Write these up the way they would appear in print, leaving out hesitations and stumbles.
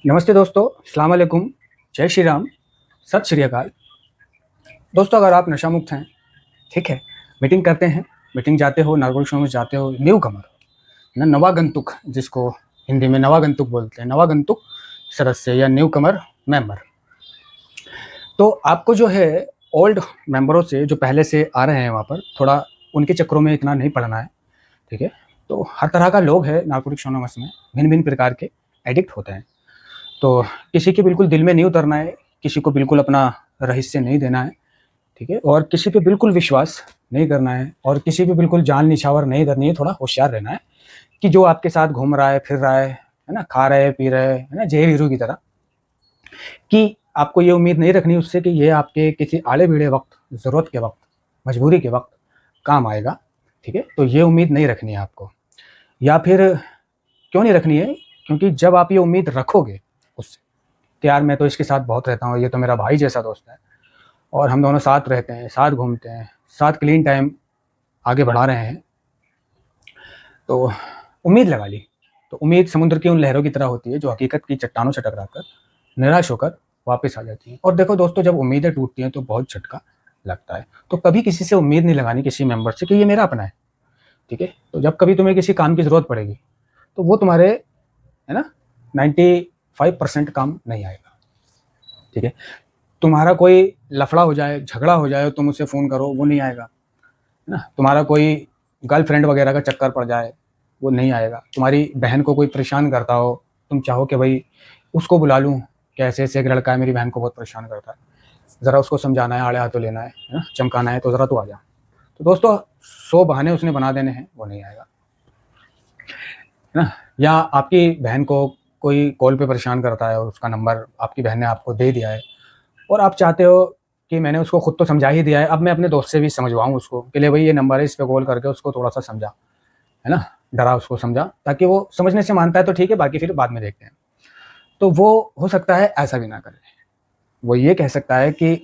नमस्ते दोस्तों, अस्सलाम वालेकुम, जय श्री राम, सत श्री अकाल। दोस्तों, अगर आप नशा मुक्त हैं, ठीक है, मीटिंग करते हैं, मीटिंग जाते हो, नार्कोटिक में जाते हो, न्यू कमर ना नवागंतुक, जिसको हिंदी में नवागंतुक बोलते हैं, नवागंतुक सदस्य या न्यू कमर मेंबर। तो आपको जो है ओल्ड मेंबरों से जो पहले से आ रहे हैं वहाँ पर थोड़ा उनके चक्करों में इतना नहीं पड़ना है, ठीक है। तो हर तरह का लोग है नार्कोटिक एनोनिमस में, भिन्न भिन्न प्रकार के एडिक्ट होते हैं। तो किसी के बिल्कुल दिल में नहीं उतरना है, किसी को बिल्कुल अपना रहस्य नहीं देना है, ठीक है, और किसी पे बिल्कुल विश्वास नहीं करना है, और किसी पे बिल्कुल जान निछावर नहीं करनी है। थोड़ा होशियार रहना है कि जो आपके साथ घूम रहा है, फिर रहा है ना, खा रहे हैं, पी रहे हैं, है ना, जय वीरू की तरह, कि आपको ये उम्मीद नहीं रखनी उससे कि ये आपके किसी आड़े-भिड़े वक़्त, ज़रूरत के वक़्त, मजबूरी के वक़्त काम आएगा, ठीक है। तो ये उम्मीद नहीं रखनी है आपको, या फिर क्यों नहीं रखनी है? क्योंकि जब आप ये उम्मीद रखोगे उससे कि यार मैं तो इसके साथ बहुत रहता हूँ, ये तो मेरा भाई जैसा दोस्त है और हम दोनों साथ रहते हैं, साथ घूमते हैं, साथ क्लीन टाइम आगे बढ़ा रहे हैं, तो उम्मीद लगा ली। तो उम्मीद समुद्र की उन लहरों की तरह होती है जो हकीकत की चट्टानों से टकराकर निराश होकर वापस आ जाती हैं। और देखो दोस्तों, जब उम्मीदें टूटती हैं तो बहुत झटका लगता है। तो कभी किसी से उम्मीद नहीं लगानी, किसी मेंबर से, कि ये मेरा अपना है, ठीक है। तो जब कभी तुम्हें किसी काम की ज़रूरत पड़ेगी तो वो तुम्हारे, है ना, 95% काम नहीं आएगा, ठीक है। तुम्हारा कोई लफड़ा हो जाए, झगड़ा हो जाए, तुम उसे फ़ोन करो, वो नहीं आएगा, है ना। तुम्हारा कोई गर्लफ्रेंड वगैरह का चक्कर पड़ जाए, वो नहीं आएगा। तुम्हारी बहन को कोई परेशान करता हो, तुम चाहो कि भाई उसको बुला लूँ, कि ऐसे-ऐसे एक लड़का है, मेरी बहन को बहुत परेशान करता है, ज़रा उसको समझाना है, आड़े हाथों लेना है ना, चमकाना है, तो ज़रा तू आ जा। तो दोस्तों 100 बहाने उसने बना देने हैं, वो नहीं आएगा, है ना। या आपकी बहन को कोई कॉल पे परेशान करता है और उसका नंबर आपकी बहन ने आपको दे दिया है, और आप चाहते हो कि मैंने उसको खुद तो समझा ही दिया है, अब मैं अपने दोस्त से भी समझवाऊँ उसको कि ले भाई ये नंबर है, इस पे कॉल करके उसको थोड़ा-सा समझा, है ना, डरा उसको समझा, ताकि वो समझने से मानता है तो ठीक है, बाकी फिर बाद में देखते हैं। तो वो हो सकता है ऐसा भी ना करे। वो ये कह सकता है कि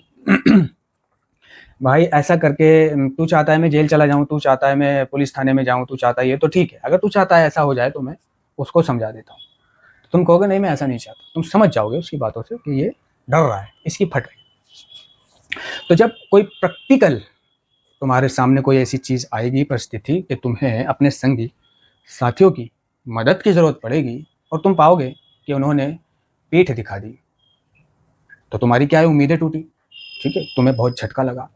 भाई ऐसा करके तू चाहता है मैं जेल चला जाऊँ, तू चाहता है मैं पुलिस थाने में जाऊँ, तू चाहता है ये, तो ठीक है। अगर तू चाहता है ऐसा हो जाए तो मैं उसको समझा देता हूँ। तो तुम कहोगे नहीं मैं ऐसा नहीं चाहता। तुम समझ जाओगे उसकी बातों से कि ये डर रहा है, इसकी फट रही है। तो जब कोई प्रैक्टिकल तुम्हारे सामने कोई ऐसी चीज़ आएगी, परिस्थिति, कि तुम्हें अपने संगी साथियों की मदद की ज़रूरत पड़ेगी और तुम पाओगे कि उन्होंने पीठ दिखा दी, तो तुम्हारी क्या है, उम्मीदें टूटी, ठीक है, तुम्हें बहुत झटका लगा,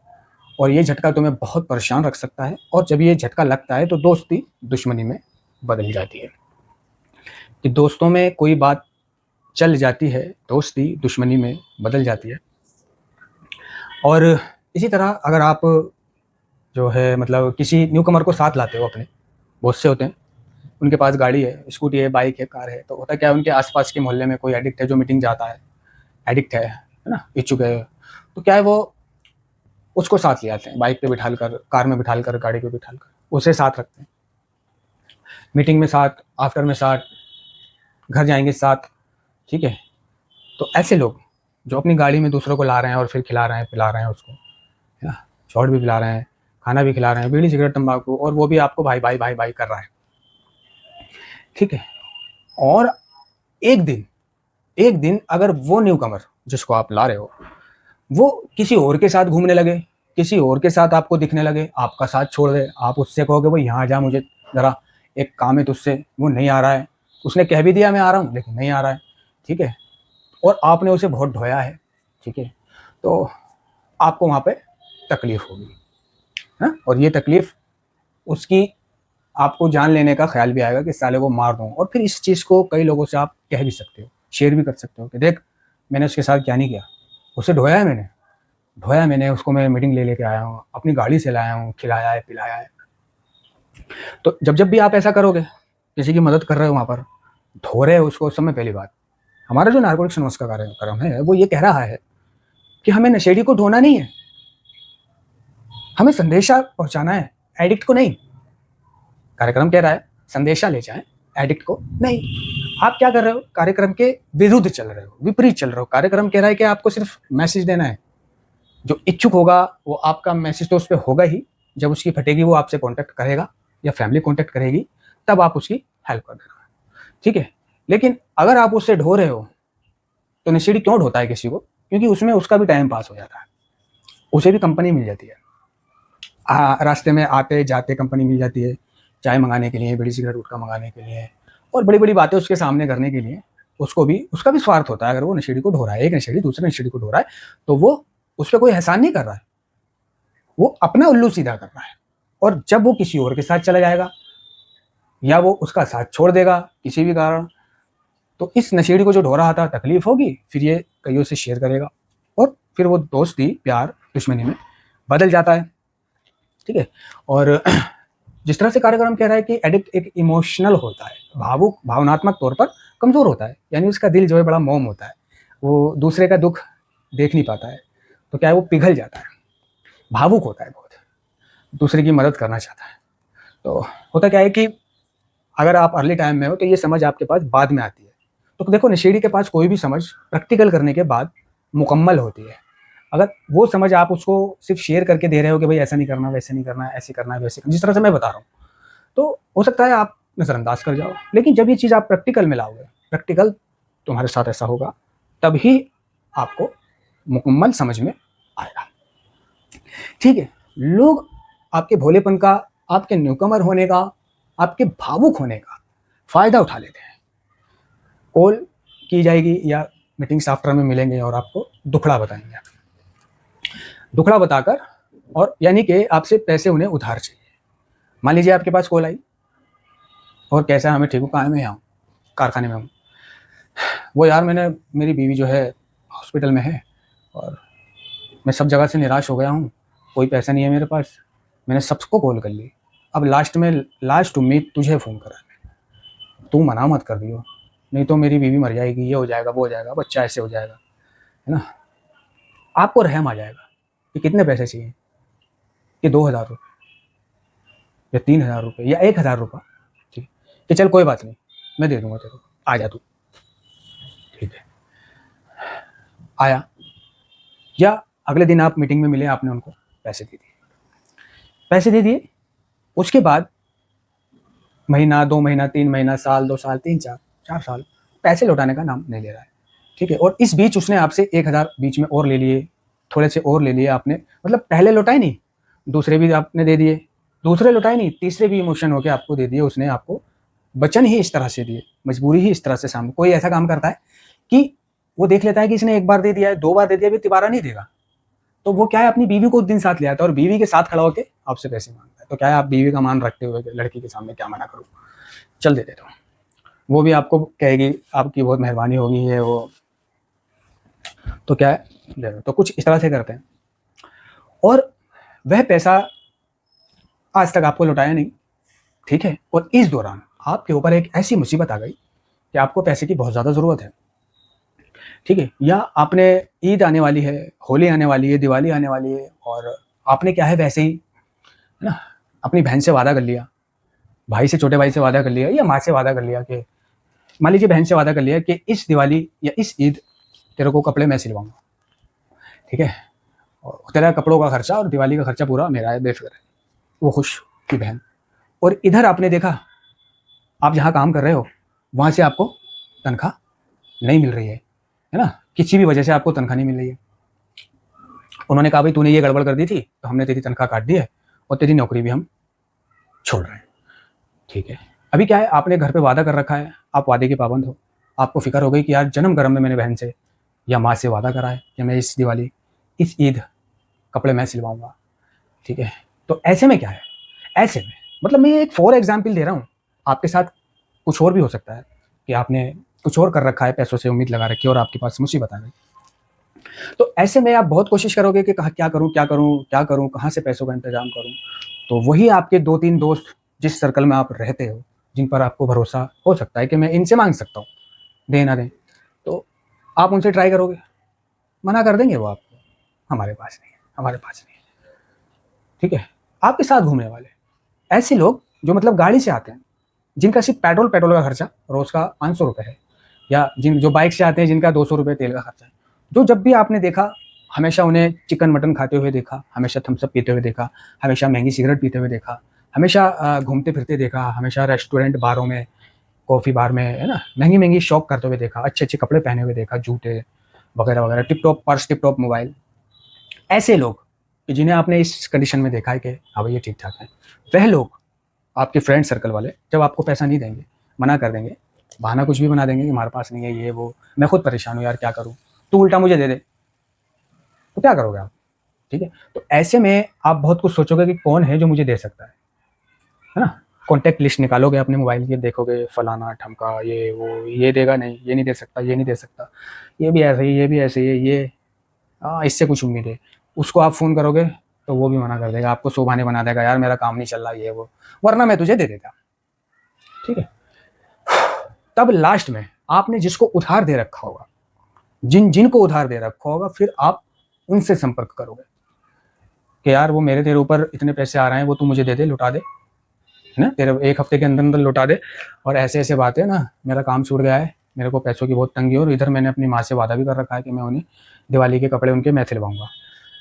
और ये झटका तुम्हें बहुत परेशान रख सकता है। और जब ये झटका लगता है तो दोस्ती दुश्मनी में बदल जाती है, कि दोस्तों में कोई बात चल जाती है, दोस्ती दुश्मनी में बदल जाती है। और इसी तरह अगर आप जो है मतलब किसी न्यूकमर को साथ लाते हो अपने, बहुत से होते हैं, उनके पास गाड़ी है, स्कूटी है, बाइक है, कार है, तो होता क्या है, उनके आसपास के मोहल्ले में कोई एडिक्ट है जो मीटिंग जाता है, एडिक्ट है ना, इच्छुक है, तो क्या है, वो उसको साथ ले आते हैं, बाइक पे बिठाल कर, कार में बिठाल कर, गाड़ी पे बिठाल कर उसे साथ रखते हैं, मीटिंग में साथ, आफ्टर में साथ, घर जाएंगे साथ, ठीक है। तो ऐसे लोग जो अपनी गाड़ी में दूसरों को ला रहे हैं और फिर खिला रहे हैं, पिला रहे हैं उसको, है ना, शॉट भी पिला रहे हैं, खाना भी खिला रहे हैं, बीड़ी सिगरेट तंबाकू, और वो भी आपको भाई भाई भाई भाई कर रहा है, ठीक है। और एक दिन अगर वो न्यू कमर जिसको आप ला रहे हो वो किसी और के साथ घूमने लगे, किसी और के साथ आपको दिखने लगे, आपका साथ छोड़ दे, आप उससे कहोगे भाई यहाँ जा, मुझे ज़रा एक काम है तुझसे, वो नहीं आ रहा है, उसने कह भी दिया मैं आ रहा हूँ लेकिन नहीं आ रहा है, ठीक है, और आपने उसे बहुत ढोया है, ठीक है, तो आपको वहाँ पे तकलीफ़ होगी, हाँ, और ये तकलीफ़ उसकी, आपको जान लेने का ख्याल भी आएगा कि साले को मार दूँ। और फिर इस चीज़ को कई लोगों से आप कह भी सकते हो, शेयर भी कर सकते हो कि देख मैंने उसके साथ क्या नहीं किया, उसे ढोया मैंने उसको, मैं मीटिंग ले लेके आया हूँ, अपनी गाड़ी से लाया हूँ, खिलाया है, पिलाया है। तो जब भी आप ऐसा करोगे, किसी की मदद कर रहे हो, वहाँ पर ढो रहे हो उसको, उस समय पहली बात, हमारा जो नार्कोटिक्स एनोनिमस का कार्यक्रम है वो ये कह रहा है कि हमें नशेड़ी को ढोना नहीं है, हमें संदेशा पहुँचाना है, एडिक्ट को नहीं। कार्यक्रम कह रहा है संदेशा ले जाएं, एडिक्ट को नहीं। आप क्या कर रहे हो, कार्यक्रम के विरुद्ध चल रहे हो, विपरीत चल रहे हो। कार्यक्रम कह रहा है कि आपको सिर्फ मैसेज देना है, जो इच्छुक होगा वो आपका मैसेज तो उस पर होगा ही, जब उसकी फटेगी वो आपसे कांटेक्ट करेगा या फैमिली कांटेक्ट करेगी, तब आप उसकी हेल्प कर देना, ठीक है। लेकिन अगर आप उससे ढो रहे हो तो नशेड़ी क्यों ढोता है किसी को? क्योंकि उसमें उसका भी टाइम पास हो जाता है, उसे भी कंपनी मिल जाती है। रास्ते में आते जाते कंपनी मिल जाती है, चाय मंगाने के लिए, बीड़ी सिगरेट गुटखा मंगाने के लिए, और बड़ी बड़ी बातें उसके सामने करने के लिए। उसका भी स्वार्थ होता है। अगर वो नशेड़ी को ढो रहा है, एक नशेड़ी दूसरे नशेड़ी को ढो रहा है, तो वो उस पर कोई एहसान नहीं कर रहा है, वो अपना उल्लू सीधा कर रहा है। और जब वो किसी और के साथ चला जाएगा या वो उसका साथ छोड़ देगा किसी भी कारण, तो इस नशेड़ी को जो ढो रहा था तकलीफ होगी, फिर ये कईयों से शेयर करेगा और फिर वो दोस्ती प्यार दुश्मनी में बदल जाता है। ठीक है। और जिस तरह से कार्यक्रम कह रहा है कि एडिक्ट एक इमोशनल होता है, भावनात्मक तौर पर कमजोर होता है, यानी उसका दिल जो है बड़ा मोम होता है, वो दूसरे का दुख देख नहीं पाता है, तो क्या है वो पिघल जाता है, भावुक होता है बहुत, दूसरे की मदद करना चाहता है। तो होता क्या है कि अगर आप अर्ली टाइम में हो तो ये समझ आपके पास बाद में आती है। तो देखो नशेड़ी के पास कोई भी समझ प्रैक्टिकल करने के बाद मुकम्मल होती है। अगर वो समझ आप उसको सिर्फ शेयर करके दे रहे हो कि भाई ऐसा नहीं करना, वैसे नहीं करना, ऐसे करना है, वैसे करना, जिस तरह से मैं बता रहा हूँ, तो हो सकता है आप नज़रअंदाज कर जाओ। लेकिन जब ये चीज़ आप प्रैक्टिकल में लाओगे, प्रैक्टिकल तुम्हारे साथ ऐसा होगा, तभी आपको मुकम्मल समझ में आएगा। ठीक है। लोग आपके भोलेपन का, आपके न्यूकमर होने का, आपके भावुक होने का फायदा उठा लेते हैं। कॉल की जाएगी या मीटिंग्स आफ्टर में मिलेंगे और आपको दुखड़ा बताएंगे, दुखड़ा बताकर, और यानी कि आपसे पैसे उन्हें उधार चाहिए। मान लीजिए आपके पास कॉल आई और कैसा है, हमें ठीक हूँ, कहाँ मैं यहाँ कारखाने में हूँ, वो यार मेरी बीवी जो है हॉस्पिटल में है और मैं सब जगह से निराश हो गया हूँ, कोई पैसा नहीं है मेरे पास, मैंने सबको कॉल कर ली, अब लास्ट उम्मीद तुझे फ़ोन करा, तू मना मत कर दियो, नहीं तो मेरी बीवी मर जाएगी, ये हो जाएगा, वो हो जाएगा, बच्चा ऐसे हो जाएगा, है ना। आपको रहम आ जाएगा कि कितने पैसे चाहिए, कि 2,000 रुपये या 3,000 रुपये या 1,000 रुपये, ठीक, कि चल कोई बात नहीं मैं दे दूंगा तेरे को, आ जा तू। ठीक है, आया, या अगले दिन आप मीटिंग में मिले, आपने उनको पैसे दे दिए, उसके बाद महीना, 2 महीना, 3 महीना, साल, 2 साल, 3 4 साल, पैसे लौटाने का नाम नहीं ले रहा है। ठीक है। और इस बीच उसने आपसे 1,000 बीच में और ले लिए, थोड़े से और ले लिए आपने, मतलब पहले लौटाए नहीं, दूसरे भी आपने दे दिए, दूसरे लौटाए नहीं, तीसरे भी इमोशन होके आपको दे दिए। उसने आपको वचन ही इस तरह से दिए, मजबूरी ही इस तरह से सामने। कोई ऐसा काम करता है कि वो देख लेता है कि इसने 1 बार दे दिया है, 2 बार दे दिया, भी तिबारा नहीं देगा, तो वो क्या है अपनी बीवी को उस दिन साथ ले आता है और बीवी के साथ खड़ा होकर आपसे पैसे मांगता है। तो क्या है, आप बीवी का मान रखते हुए लड़की के सामने क्या मना करूँ, चल दे देता हूँ, वो भी आपको कहेगी आपकी बहुत मेहरबानी होगी, है वो, तो क्या है दे दो। तो कुछ इस तरह से करते हैं, और वह पैसा आज तक आपको लौटाया नहीं। ठीक है। और इस दौरान आपके ऊपर एक ऐसी मुसीबत आ गई कि आपको पैसे की बहुत ज़्यादा ज़रूरत है। ठीक है। या आपने ईद आने वाली है, होली आने वाली है, दिवाली आने वाली है, और आपने क्या है वैसे ही, है ना, अपनी बहन से वादा कर लिया, भाई से, छोटे भाई से वादा कर लिया, या माँ से वादा कर लिया कि, मान लीजिए बहन से वादा कर लिया कि इस दिवाली या इस ईद तेरे को कपड़े मैं सिलवाऊंगा। ठीक है। और तेरा कपड़ों का खर्चा और दिवाली का खर्चा पूरा मेरा है, बेफिक्र है। वो खुश की बहन। और इधर आपने देखा, आप जहाँ काम कर रहे हो वहाँ से आपको तनख्वाह नहीं मिल रही है ना, किसी भी वजह से आपको तनख्वाह नहीं मिल रही है। उन्होंने कहा भाई तूने ये गड़बड़ कर दी थी तो हमने तेरी तनख्वाह काट दी है और तेरी नौकरी भी हम छोड़ रहे हैं। ठीक है। अभी क्या है, आपने घर पे वादा कर रखा है, आप वादे के पाबंद हो, आपको फिक्र हो गई कि यार जन्म कर्म में मैंने बहन से या माँ से वादा करा है कि मैं इस दिवाली, इस ईद कपड़े मैं सिलवाऊंगा। ठीक है। तो ऐसे में क्या है, ऐसे में मतलब मैं एक फॉर एग्जाम्पल दे रहा हूँ, आपके साथ कुछ और भी हो सकता है कि आपने कुछ और कर रखा है, पैसों से उम्मीद लगा रखी है और आपके पास मुसीबत आ गई। तो ऐसे में आप बहुत कोशिश करोगे कि क्या करूँ, कहाँ से पैसों का इंतजाम करूँ। तो वही आपके 2-3 दोस्त जिस सर्कल में आप रहते हो, जिन पर आपको भरोसा हो सकता है कि मैं इनसे मांग सकता हूँ, दे ना दें, तो आप उनसे ट्राई करोगे, मना कर देंगे वो आपको, हमारे पास नहीं है। ठीक है। आपके साथ घूमने वाले ऐसे लोग जो मतलब गाड़ी से आते हैं, जिनका सिर्फ पेट्रोल का खर्चा रोज़ का 500 रुपये है, या जो बाइक से आते हैं जिनका 200 रुपये तेल का खर्चा है, जो जब भी आपने देखा हमेशा उन्हें चिकन मटन खाते हुए देखा, हमेशा थम्सअप पीते हुए देखा, हमेशा महंगी सिगरेट पीते हुए देखा, हमेशा घूमते फिरते देखा, हमेशा रेस्टोरेंट बारों में कॉफ़ी बार में, है ना, महंगी-महंगी शॉप करते हुए देखा, अच्छे-अच्छे कपड़े पहने हुए देखा, जूते वगैरह-वगैरह, टिप-टॉप पर्स, टिप-टॉप मोबाइल। ऐसे लोग कि जिन्हें आपने इस कंडीशन में देखा है कि हाँ भाई ये ठीक-ठाक हैं, वह लोग आपके फ्रेंड सर्कल वाले जब आपको पैसा नहीं देंगे, मना कर देंगे, बहाना कुछ भी बना देंगे कि हमारे पास नहीं है, ये वो, मैं खुद परेशान हूँ यार, क्या करूँ? तू उल्टा मुझे दे दे, तो क्या करोगे आप? ठीक है? तो ऐसे में आप बहुत कुछ सोचोगे कि कौन है जो मुझे दे सकता है ना? कॉन्टैक्ट लिस्ट निकालोगे अपने मोबाइल की, देखोगे फलाना-ढमका, ये वो, ये देगा नहीं, ये नहीं दे सकता, ये नहीं दे सकता, ये भी ऐसे ही, ये भी ऐसे ही है, ये इससे कुछ उम्मीद है। उसको आप फ़ोन करोगे तो वो भी मना कर देगा, आपको 100 बहाने बना देगा, यार मेरा काम नहीं चल रहा, ये वो, वरना मैं तुझे दे देता। ठीक है? तब लास्ट में आपने जिसको उधार दे रखा होगा, जिनको उधार दे रखा होगा, फिर आप उनसे संपर्क करोगे कि यार वो तेरे ऊपर इतने पैसे आ रहे हैं, वो तू मुझे दे दे, लौटा दे, है ना? तेरे 1 हफ्ते के अंदर-अंदर लौटा दे, और ऐसे-ऐसे बातें ना, मेरा काम छूट गया है, मेरे को पैसों की बहुत तंगी है, और इधर मैंने अपनी माँ से वादा भी कर रखा है कि मैं उन्हें दिवाली के कपड़े उनके मैं सिलवाऊँगा।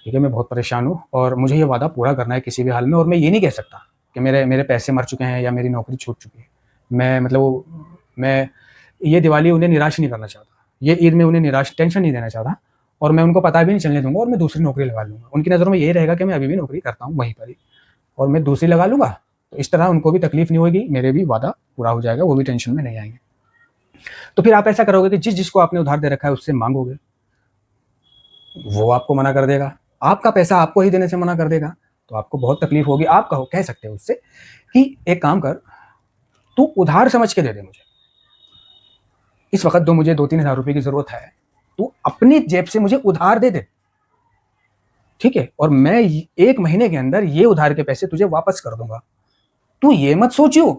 ठीक है? मैं बहुत परेशान हूँ और मुझे ये वादा पूरा करना है किसी भी हाल में, और मैं ये नहीं कह सकता कि मेरे मेरे पैसे मर चुके हैं या मेरी नौकरी छूट चुकी है। मैं मतलब वो मैं ये दिवाली उन्हें निराश नहीं करना चाहता। ये ईद में उन्हें निराश टेंशन नहीं देना चाहता, और मैं उनको पता भी नहीं चलने दूँगा, और मैं दूसरी नौकरी लगा लूँगा। उनकी नज़रों में यही रहेगा कि मैं अभी भी नौकरी करता हूँ वहीं पर ही, और मैं दूसरी लगा लूँगा, तो इस तरह उनको भी तकलीफ़ नहीं होगी, मेरे भी वादा पूरा हो जाएगा, वो भी टेंशन में नहीं आएँगे। तो फिर आप ऐसा करोगे कि जिसको आपने उधार दे रखा है उससे माँगोगे, वो आपको मना कर देगा। आपका पैसा आपको ही देने से मना कर देगा, तो आपको बहुत तकलीफ़ होगी। आप कह सकते हो उससे कि एक काम कर, तू उधार समझ के दे दे मुझे। इस वक़्त जो मुझे 2-3 हज़ार रुपए की ज़रूरत है, तू अपनी जेब से मुझे उधार दे दे, ठीक है? और मैं 1 महीने के अंदर ये उधार के पैसे तुझे वापस कर दूँगा। तू ये मत सोचियो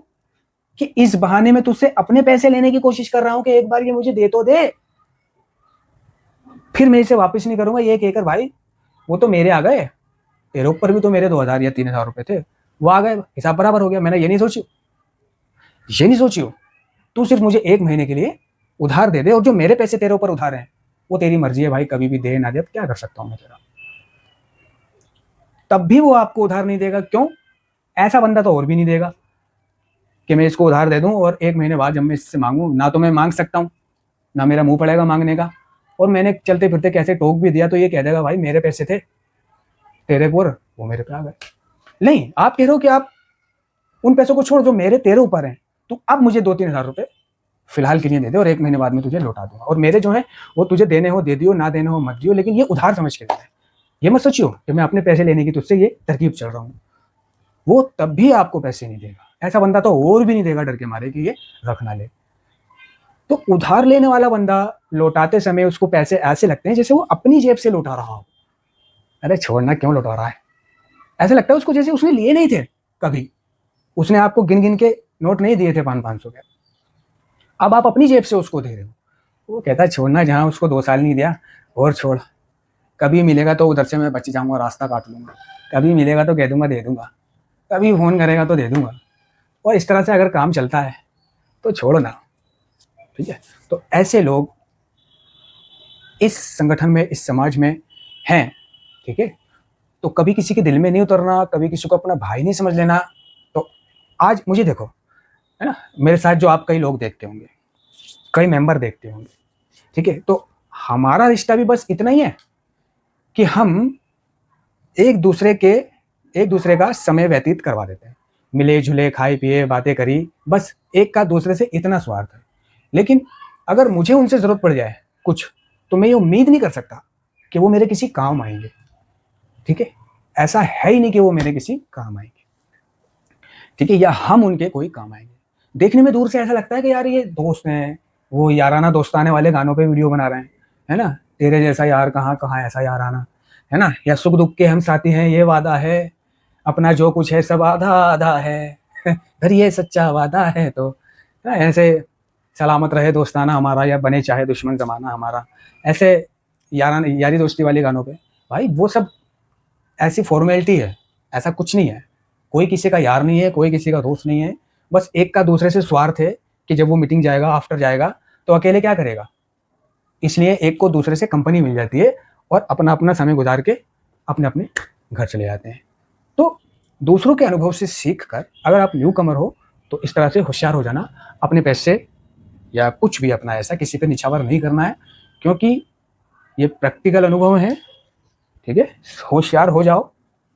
कि इस बहाने मैं तुझसे अपने पैसे लेने की कोशिश कर रहा हूँ कि एक बार ये मुझे दे तो दे, फिर मैं इसे वापस नहीं करूँगा, ये कहकर भाई वो तो मेरे आ गए, तेरे ऊपर भी तो मेरे 2000 या 3000 रुपए थे, वो आ गए, हिसाब बराबर हो गया। मैंने ये नहीं सोचियो, तू सिर्फ मुझे 1 महीने के लिए उधार दे दे, और जो मेरे पैसे तेरे ऊपर उधार हैं, वो तेरी मर्ज़ी है भाई, कभी भी दे ना दे, अब क्या कर सकता हूँ मैं तेरा। तब भी वो आपको उधार नहीं देगा, क्यों? ऐसा बंदा तो और भी नहीं देगा कि मैं इसको उधार दे दूँ और 1 महीने बाद जब मैं इससे माँगूँ, ना तो मैं माँग सकता हूँ, ना मेरा मुँह पड़ेगा माँगने का, और मैंने चलते-फिरते कैसे टोक भी दिया तो ये कह देगा भाई मेरे पैसे थे तेरे ऊपर, वो मेरे पे आ गए। नहीं, आप कह रहे हो कि आप उन पैसों को छोड़ जो मेरे तेरे ऊपर हैं, तो अब मुझे 2-3 हज़ार रुपए फिलहाल के लिए दे दे, और 1 महीने बाद मैं तुझे लौटा दूँगा, और मेरे जो हैं वो तुझे देने हो दे दियो, ना देने हो मत दियो, लेकिन ये उधार समझ के दे दे। ये मत सोचियो कि मैं अपने पैसे लेने की तुझसे ये तरकीब चल रहा हूँ। वो तब भी आपको पैसे नहीं देगा। ऐसा बंदा तो और भी नहीं देगा डर के मारे कि ये रख ना ले। तो उधार लेने वाला बंदा लौटाते समय उसको पैसे ऐसे लगते हैं जैसे वो अपनी जेब से लौटा रहा हो। अरे छोड़ना, क्यों लौटा रहा है? ऐसा लगता है उसको जैसे उसने लिए नहीं थे कभी। उसने आपको गिन-गिन के नोट नहीं दिए थे 500-500 के। अब आप अपनी जेब से उसको दे रहे हो। वो कहता है छोड़ना, जहाँ उसको 2 साल नहीं दिया, और छोड़। कभी मिलेगा तो उधर से मैं बच जाऊँगा, रास्ता काट लूँगा। कभी मिलेगा तो कह दूँगा दे दूँगा। कभी फ़ोन करेगा तो दे दूँगा। और इस तरह से अगर काम चलता है तो छोड़ो ना, ठीक है? तो ऐसे लोग इस संगठन में, इस समाज में हैं, ठीक है? तो कभी किसी के दिल में नहीं उतरना, कभी किसी को अपना भाई नहीं समझ लेना। तो आज मुझे देखो, है ना? मेरे साथ जो आप कई लोग देखते होंगे, कई मेंबर देखते होंगे, ठीक है? तो हमारा रिश्ता भी बस इतना ही है कि हम एक दूसरे के एक दूसरे का समय व्यतीत करवा देते हैं। मिले-जुले, खाए-पिए, बातें करी, बस एक का दूसरे से इतना स्वार्थ है। लेकिन अगर मुझे उनसे ज़रूरत पड़ जाए कुछ, तो मैं ये उम्मीद नहीं कर सकता कि वो मेरे किसी काम आएँगे, ठीक है? ऐसा है ही नहीं कि वो मेरे किसी काम आएँगे, ठीक है? या हम उनके कोई काम आएँगे। देखने में दूर से ऐसा लगता है कि यार ये दोस्त हैं, वो याराना दोस्ताने वाले गानों पे वीडियो बना रहे हैं, है ना? तेरे जैसा यार कहाँ, कहाँ ऐसा याराना, है ना? या सुख-दुःख के हम साथी हैं, ये वादा है, अपना जो कुछ है सब आधा-आधा है, अगर ये सच्चा वादा है तो, ऐसे सलामत रहे दोस्ताना हमारा, या बने चाहे दुश्मन ज़माना हमारा। ऐसे यारी दोस्ती वाले गानों पे, भाई वो सब ऐसी फ़ॉर्मेलिटी है, ऐसा कुछ नहीं है। कोई किसी का यार नहीं है, कोई किसी का दोस्त नहीं है, बस एक का दूसरे से स्वार्थ है कि जब वो मीटिंग जाएगा, आफ्टर जाएगा, तो अकेले क्या करेगा? इसलिए एक को दूसरे से कंपनी मिल जाती है, और अपना-अपना समय गुज़ार के अपने-अपने घर चले जाते हैं। तो दूसरों के अनुभव से सीख कर अगर आप न्यूकमर हो, तो इस तरह से होशियार हो जाना, अपने पैसे या कुछ भी अपना ऐसा किसी पे निछावर नहीं करना है, क्योंकि ये प्रैक्टिकल अनुभव है। ठीक है, होशियार हो जाओ,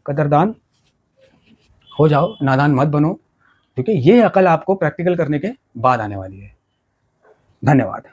कदरदान हो जाओ, नादान मत बनो। ठीक है, ये अकल आपको प्रैक्टिकल करने के बाद आने वाली है। धन्यवाद।